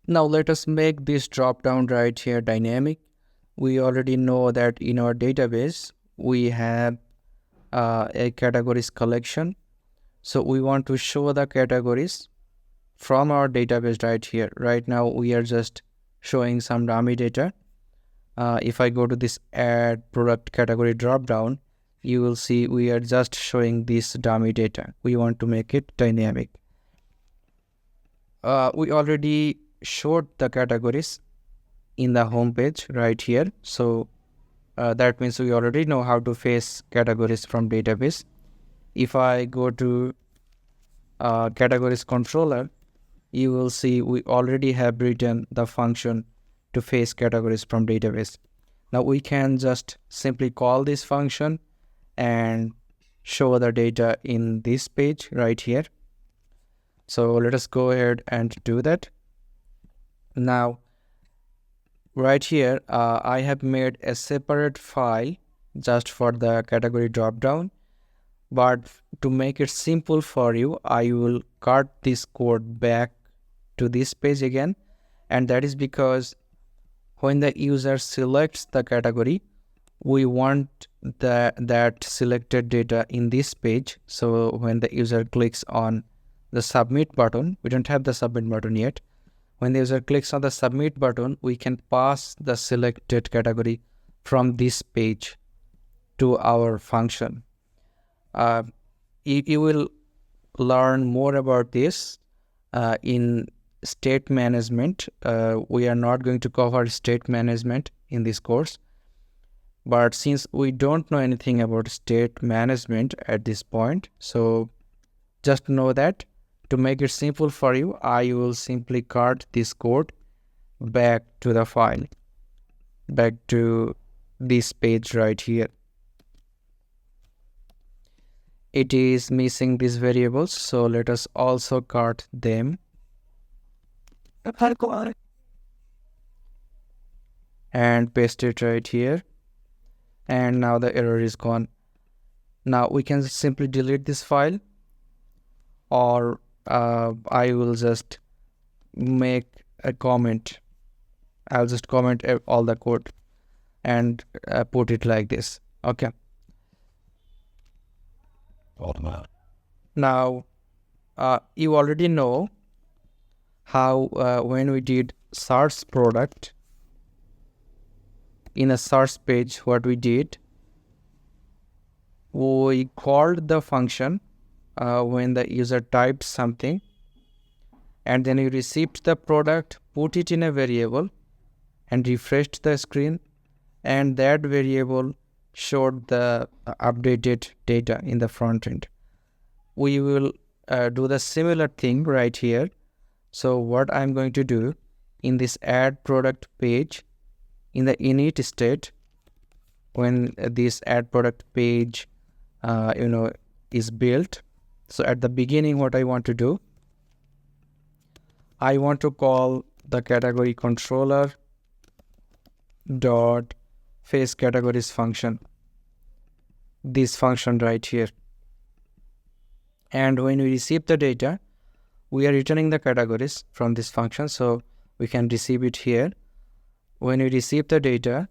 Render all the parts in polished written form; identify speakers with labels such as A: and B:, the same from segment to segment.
A: Now let us make this drop down right here dynamic. We already know that in our database we have a categories collection. So we want to show the categories from our database right here. Right now we are just showing some dummy data. If I go to this add product category drop down, you will see we are just showing this dummy data. We want to make it dynamic. We already showed the categories in the home page right here. So that means we already know how to face categories from database. If I go to categories controller, you will see we already have written the function to face categories from database. Now we can just simply call this function and show the data in this page right here. So let us go ahead and do that. Now right here, I have made a separate file just for the category dropdown. But to make it simple for you, I will cut this code back to this page again. And that is because when the user selects the category, we want that selected data in this page. So when the user clicks on the submit button, we don't have the submit button yet. When the user clicks on the submit button, we can pass the selected category from this page to our function. You will learn more about this in state management. We are not going to cover state management in this course. But since we don't know anything about state management at this point, so just know that to make it simple for you, I will simply cut this code back to the file, back to this page right here. It is missing these variables, so let us also cut them and paste it right here. And now the error is gone. Now we can simply delete this file, or I will just make a comment. I'll just comment all the code and put it like this. Okay. Now you already know how when we did search product in a search page, what we did, we called the function when the user typed something, and then we received the product, put it in a variable and refreshed the screen, and that variable showed the updated data in the front end. We will do the similar thing right here. So what I'm going to do in this add product page, in the init state, when this add product page is built, so at the beginning what I want to do, I want to call the category controller dot face categories function, this function right here. And when we receive the data, we are returning the categories from this function, so we can receive it here. When we receive the data,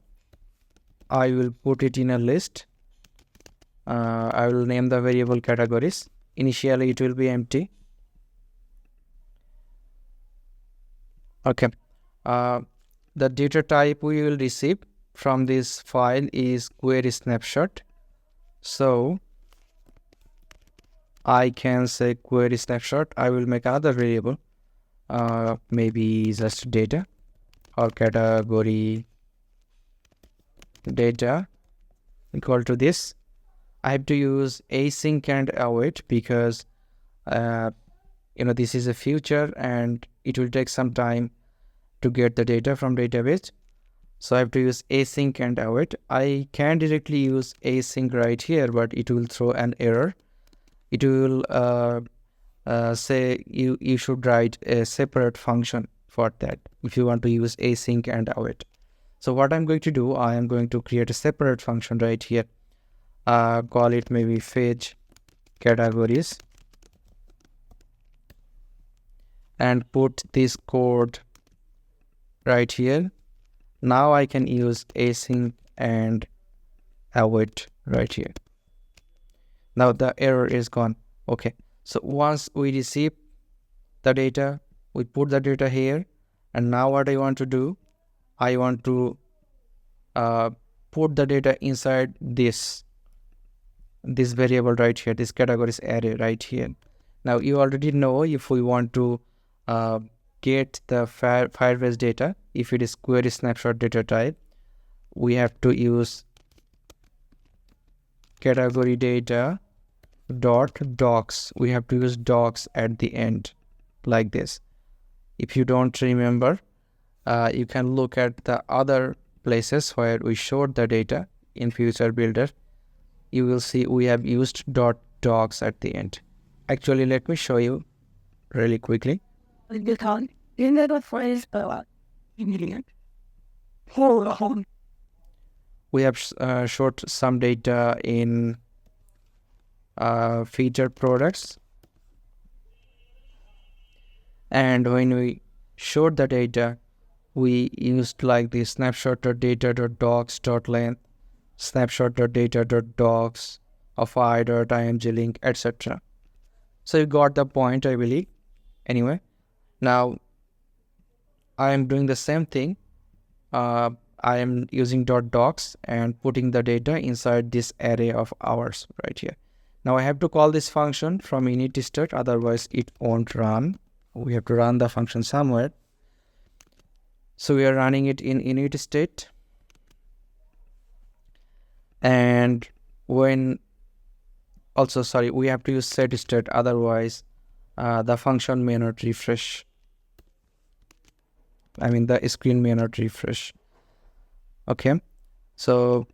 A: I will put it in a list. I will name the variable categories. Initially it will be empty. Okay. The data type we will receive from this file is query snapshot. So I can say query snapshot. I will make another variable, maybe just data or category data equal to this. I have to use async and await because this is a future and it will take some time to get the data from database. So I have to use async and await. I can directly use async right here, but it will throw an error. It will say you should write a separate function for that if you want to use async and await. So what I'm going to do, I am going to create a separate function right here. Call it maybe fetch categories and put this code right here. Now I can use async and await right here. Now the error is gone. Okay, so once we receive the data, we put the data here, and now what I want to do, I want to put the data inside this variable right here, this categories array right here. Now you already know, if we want to get the Firebase data, if it is query snapshot data type, we have to use category data dot docs. We have to use docs at the end like this. If you don't remember, you can look at the other places where we showed the data in future builder. You will see we have used dot docs at the end. Actually, let me show you really quickly. We have showed some data in featured products, and when we showed the data, we used like the snapshot.data.docs.length, snapshot.data.docs of i.img link, etc. So you got the point, I believe. Anyway, now I am doing the same thing. I am using .docs and putting the data inside this array of ours right here. Now I have to call this function from init state, otherwise it won't run. We have to run the function somewhere. So we are running it in init state. And when also, sorry, we have to use set state, otherwise the function may not refresh. I mean, the screen may not refresh. Okay, so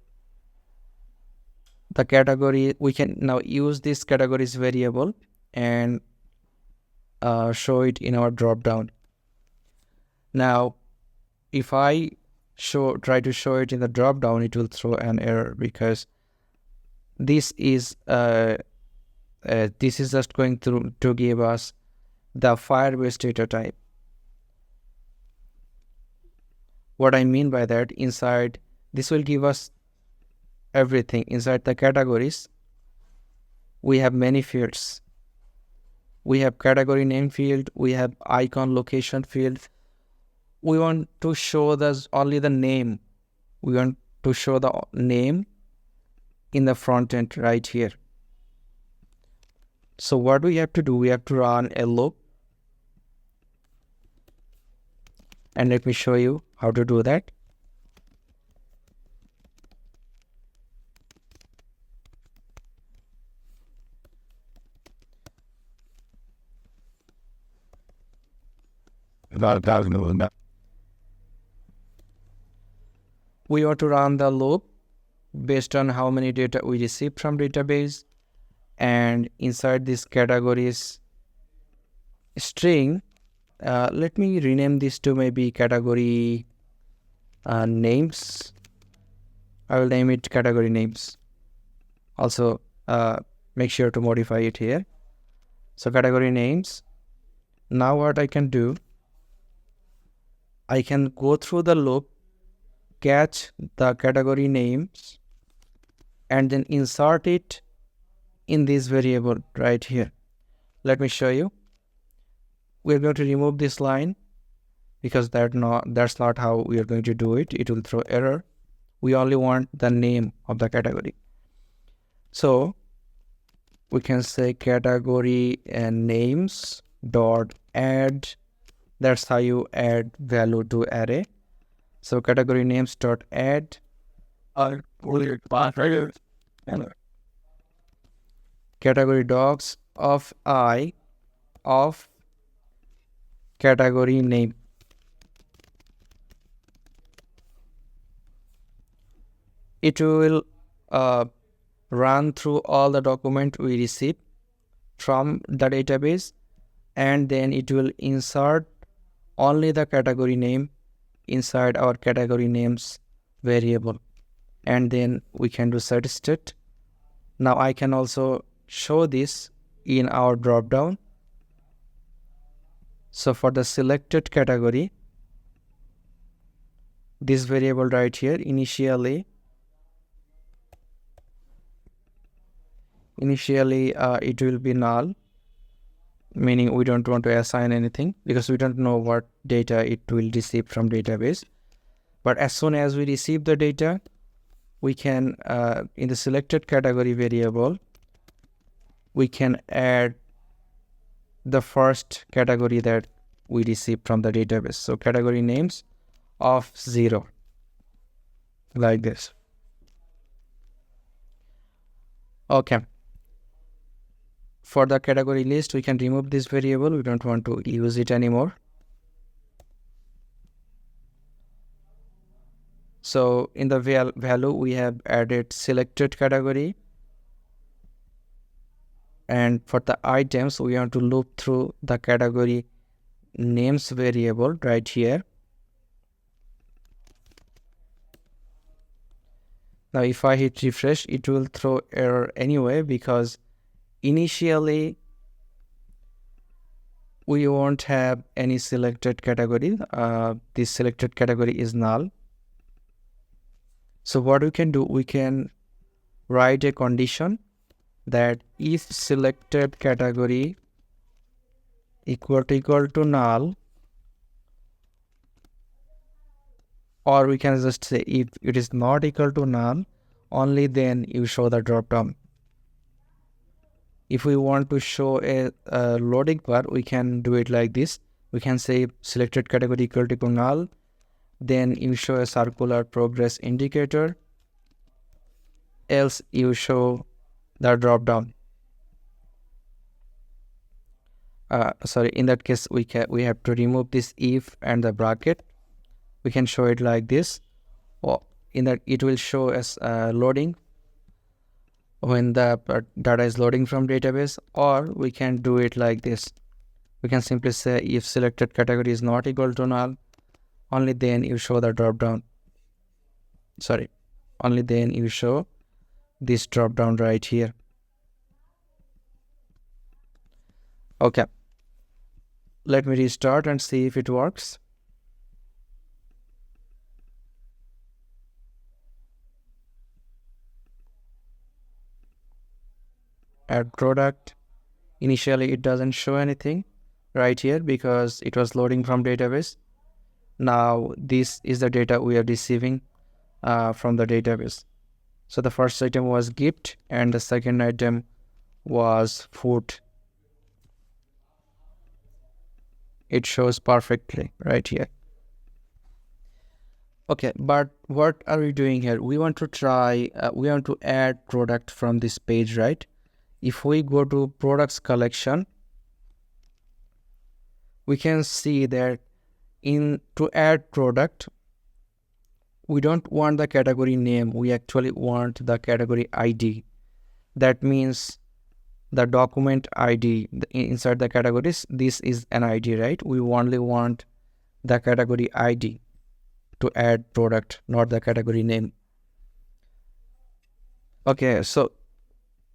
A: the category, we can now use this categories variable and show it in our dropdown. Now, if I try to show it in the dropdown, it will throw an error, because this is just going to give us the Firebase data type. What I mean by that, inside this will give us everything. Inside the categories, we have many fields. We have category name field, we have icon location field. We want to show only the name. We want to show the name in the front end right here. So what we have to do, we have to run a loop. And let me show you how to do that. We want to run the loop based on how many data we received from database, and inside this categories string, let me rename this to maybe category names. I will name it category names. Also make sure to modify it here. So category names. Now what I can do, I can go through the loop, catch the category names, and then insert it in this variable right here. Let me show you. We're going to remove this line, because that's not how we are going to do it. It will throw error. We only want the name of the category. So we can say category and names dot add. That's how you add value to array. So category names dot add category docs of I of category name. It will run through all the document we receive from the database, and then it will insert only the category name inside our category names variable, and then we can do set state. Now I can also show this in our dropdown. So for the selected category, this variable right here, initially it will be null, meaning we don't want to assign anything because we don't know what data it will receive from database. But as soon as we receive the data, we can in the selected category variable, we can add the first category that we received from the database. So category names of 0, like this. Okay. For the category list, we can remove this variable. We don't want to use it anymore. So in the value, we have added selected category. And for the items, we want to loop through the category names variable right here. Now, if I hit refresh, it will throw error anyway because initially we won't have any selected category. This selected category is null. So what we can do, we can write a condition that if selected category equal to null, or we can just say if it is not equal to null, only then you show the dropdown. If we want to show a loading bar, we can do it like this. We can say selected category equal to null, then you show a circular progress indicator, else you show the dropdown. In that case, we have to remove this if and the bracket. We can show it like this, or in that it will show as loading when the data is loading from database, or we can do it like this. We can simply say if selected category is not equal to null, only then you show the dropdown. Only then you show this dropdown right here. Okay, let me restart and see if it works. Add product. Initially it doesn't show anything right here because it was loading from database. Now this is the data we are receiving from the database. So the first item was gift and the second item was food. It shows perfectly right here. Okay, but what are we doing here? We want to try, we want to add product from this page, right? If we go to products collection, we can see that to add product, we don't want the category name. We actually want the category ID. That means the document ID inside the categories. This is an ID, right? We only want the category ID to add product, not the category name. Okay, so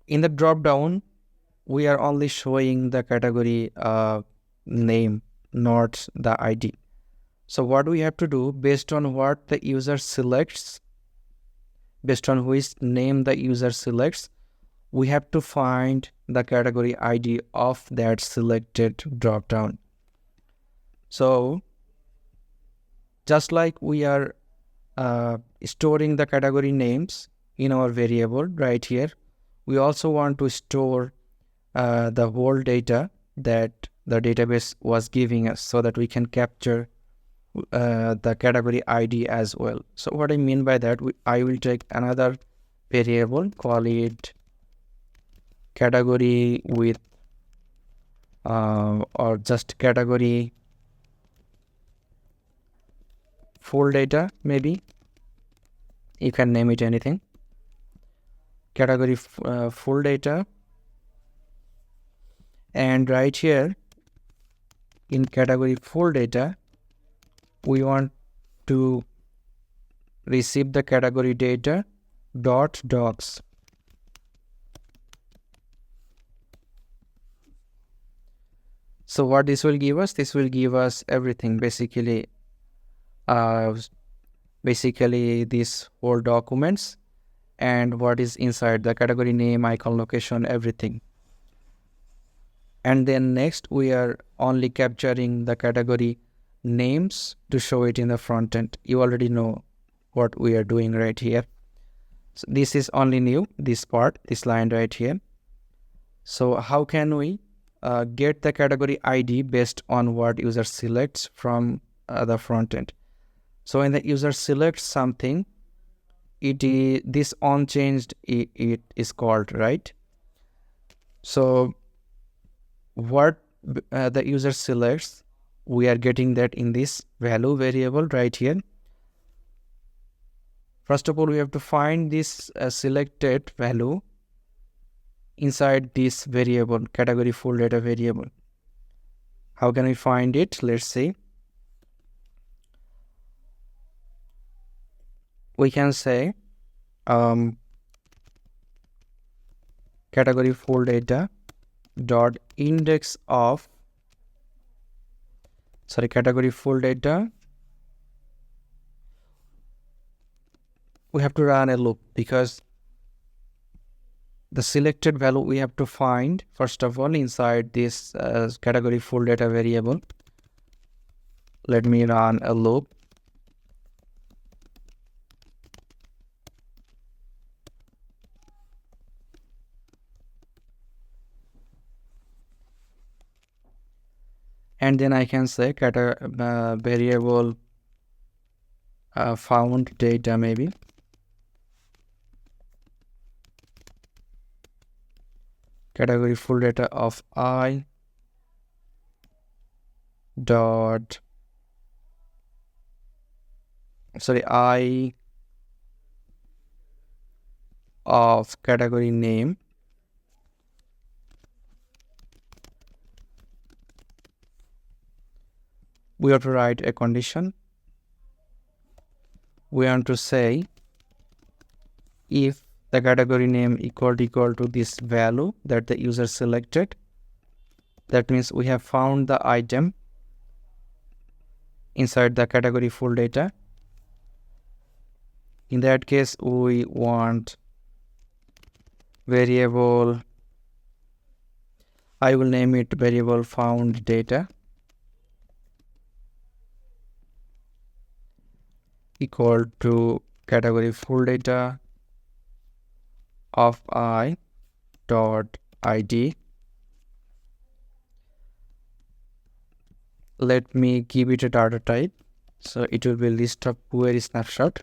A: in the drop down, we are only showing the category name, not the ID. So what we have to do, based on what the user selects, based on which name the user selects, we have to find the category ID of that selected dropdown. So just like we are storing the category names in our variable right here, we also want to store the whole data that the database was giving us so that we can capture the category ID as well. So what I mean by that, I will take another variable, call it category with or just category full data, maybe. You can name it anything. Category full data. And right here in category full data, we want to receive the category data dot docs. So what this will give us? This will give us everything, basically basically this whole documents and what is inside the category name, icon, location, everything. And then next we are only capturing the category names to show it in the front end. You already know what we are doing right here. So this is only new, this part, this line right here. So how can we get the category ID based on what user selects from the front end? So when the user selects something, this unchanged it is called, right? So what the user selects, we are getting that in this value variable right here. First of all, we have to find this selected value inside this variable, category full data variable. How can we find it? Let's see. We can say category full data dot index of category full data. We have to run a loop because the selected value we have to find first of all inside this category full data variable. Let me run a loop. And then I can say variable found data maybe. Category full data of I dot I of category name we have to write a condition. We want to say if the category name equal to this value that the user selected, that means we have found the item inside the category full data. In that case, we want variable, I will name it variable found data equal to category full data of I dot ID. Let me give it a data type. So it will be list of query snapshot.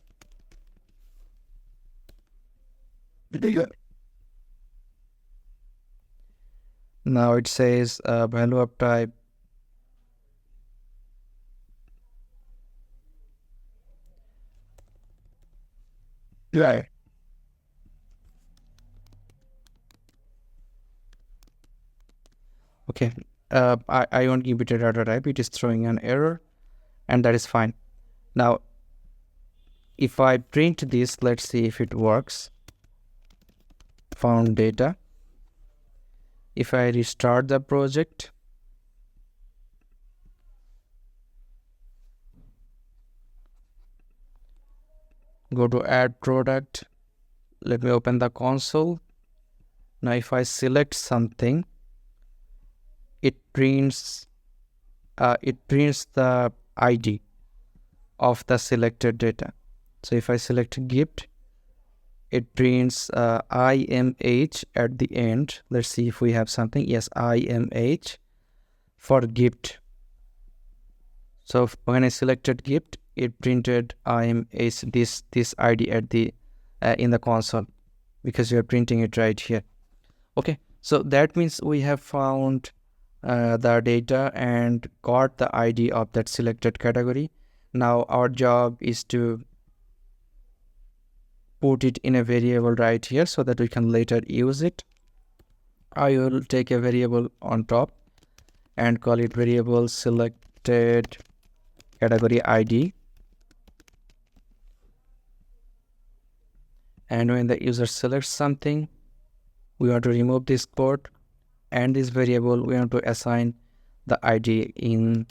A: Now it says value of type right. Okay, I won't give it a data type. It is throwing an error, and that is fine. Now, if I print this, let's see if it works. Found data. If I restart the project, go to add product. Let me open the console. Now, if I select something, it prints the ID of the selected data. So if I select gift, it prints IMH at the end. Let's see if we have something. Yes, IMH for gift. So when I selected gift, it printed IMH this ID at the in the console because we are printing it right here. Okay, so that means we have found the data and got the ID of that selected category. Now our job is to put it in a variable right here so that we can later use it. I will take a variable on top and call it variable selected category ID. And when the user selects something, we want to remove this code, and this variable we want to assign the ID in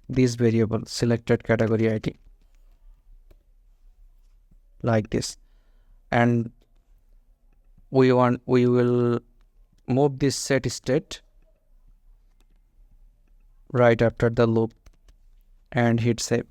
A: this variable selected category ID. like this. And we will move this set state right after the loop and hit save.